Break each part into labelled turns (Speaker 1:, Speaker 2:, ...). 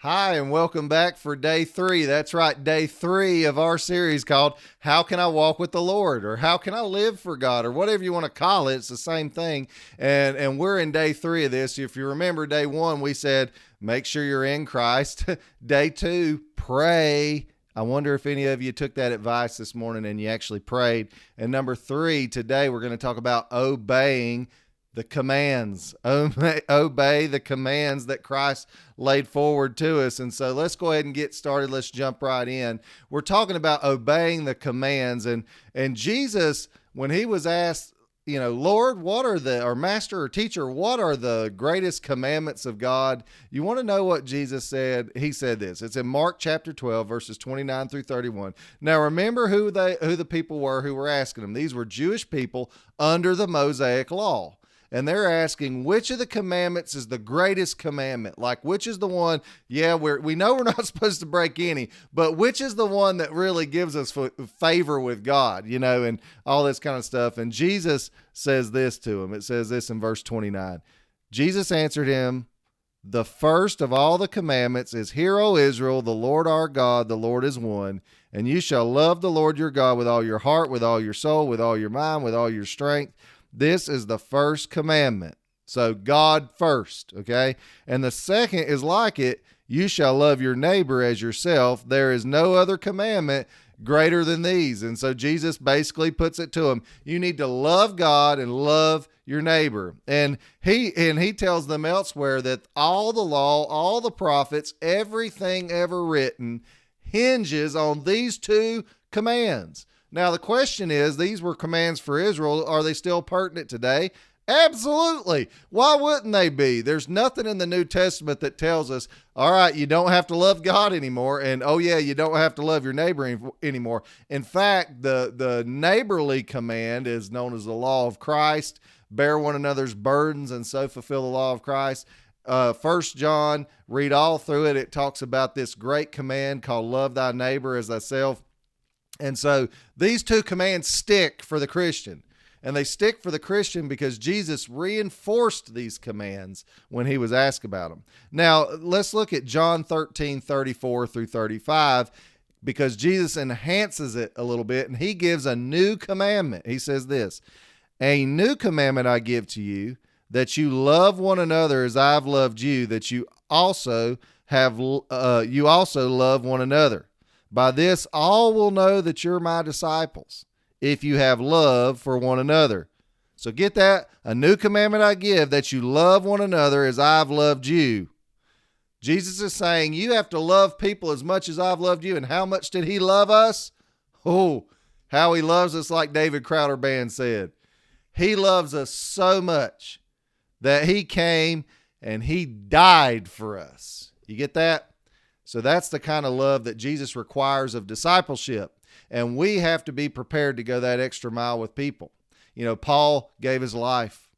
Speaker 1: Hi, and welcome back for day 3. That's right, day 3 of our series called How Can I Walk with the Lord? Or How Can I Live for God? Or whatever you want to call it. It's the same thing. And we're in day 3 of this. If you remember, day 1, we said, make sure you're in Christ. Day 2, pray. I wonder if any of you took that advice this morning and you actually prayed. And number 3, today we're going to talk about obeying the commands. Obey the commands that Christ laid forward to us. And so let's go ahead and get started. Let's jump right in. We're talking about obeying the commands. And Jesus, when he was asked, Lord, what are or master or teacher, what are the greatest commandments of God? You want to know what Jesus said? He said this. It's in Mark chapter 12, verses 29 through 31. Now remember who the people were who were asking him. These were Jewish people under the Mosaic law. And they're asking, which of the commandments is the greatest commandment? Like, which is the one, we know we're not supposed to break any, but which is the one that really gives us favor with God, and all this kind of stuff. And Jesus says this to him. It says this in verse 29. Jesus answered him, the first of all the commandments is, Hear, O Israel, the Lord our God, the Lord is one. And you shall love the Lord your God with all your heart, with all your soul, with all your mind, with all your strength. This is the first commandment. So God first, okay? And the second is like it. You shall love your neighbor as yourself. There is no other commandment greater than these. And so Jesus basically puts it to them. You need to love God and love your neighbor. And he tells them elsewhere that all the law, all the prophets, everything ever written hinges on these two commands. Now, the question is, these were commands for Israel. Are they still pertinent today? Absolutely. Why wouldn't they be? There's nothing in the New Testament that tells us, all right, you don't have to love God anymore. And, you don't have to love your neighbor anymore. In fact, the neighborly command is known as the law of Christ. Bear one another's burdens and so fulfill the law of Christ. 1 John, read all through it. It talks about this great command called love thy neighbor as thyself. And so these two commands stick for the Christian. And they stick for the Christian because Jesus reinforced these commands when he was asked about them. Now, let's look at John 13:34 through 35, because Jesus enhances it a little bit, and he gives a new commandment. He says this, A new commandment I give to you, that you love one another as I've loved you, that you also love one another. By this, all will know that you're my disciples, if you have love for one another. So get that? A new commandment I give, that you love one another as I've loved you. Jesus is saying you have to love people as much as I've loved you. And how much did he love us? Oh, how he loves us, like David Crowder Band said. He loves us so much that he came and he died for us. You get that? So that's the kind of love that Jesus requires of discipleship. And we have to be prepared to go that extra mile with people. Paul gave his life.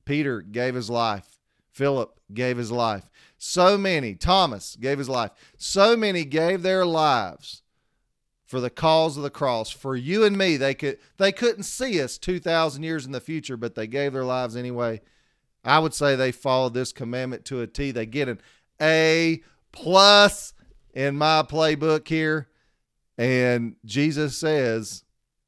Speaker 1: Peter gave his life. Philip gave his life. So many, Thomas gave his life. So many gave their lives for the cause of the cross. For you and me, they couldn't see us 2,000 years in the future, but they gave their lives anyway. I would say they followed this commandment to a T. They get an A+ in my playbook here. And Jesus says,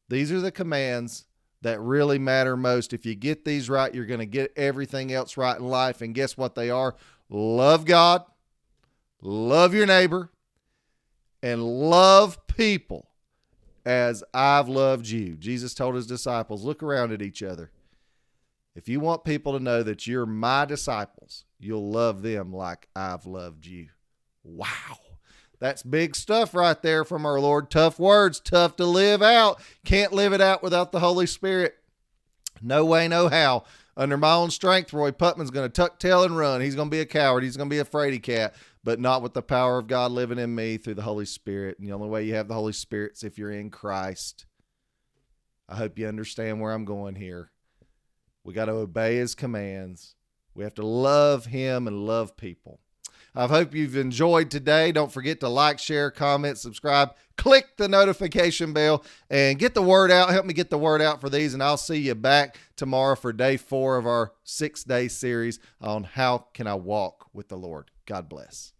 Speaker 1: these are the commands that really matter most. If you get these right, you're going to get everything else right in life. And guess what they are? Love God, love your neighbor, and love people as I've loved you. Jesus told his disciples, look around at each other. If you want people to know that you're my disciples, you'll love them like I've loved you. Wow. That's big stuff right there from our Lord. Tough words, tough to live out. Can't live it out without the Holy Spirit. No way, no how. Under my own strength, Roy Putman's going to tuck tail and run. He's going to be a coward. He's going to be a fraidy cat, but not with the power of God living in me through the Holy Spirit. And the only way you have the Holy Spirit is if you're in Christ. I hope you understand where I'm going here. We got to obey his commands. We have to love him and love people. I hope you've enjoyed today. Don't forget to like, share, comment, subscribe, click the notification bell, and get the word out. Help me get the word out for these, and I'll see you back tomorrow for day 4 of our 6-day series on how can I walk with the Lord. God bless.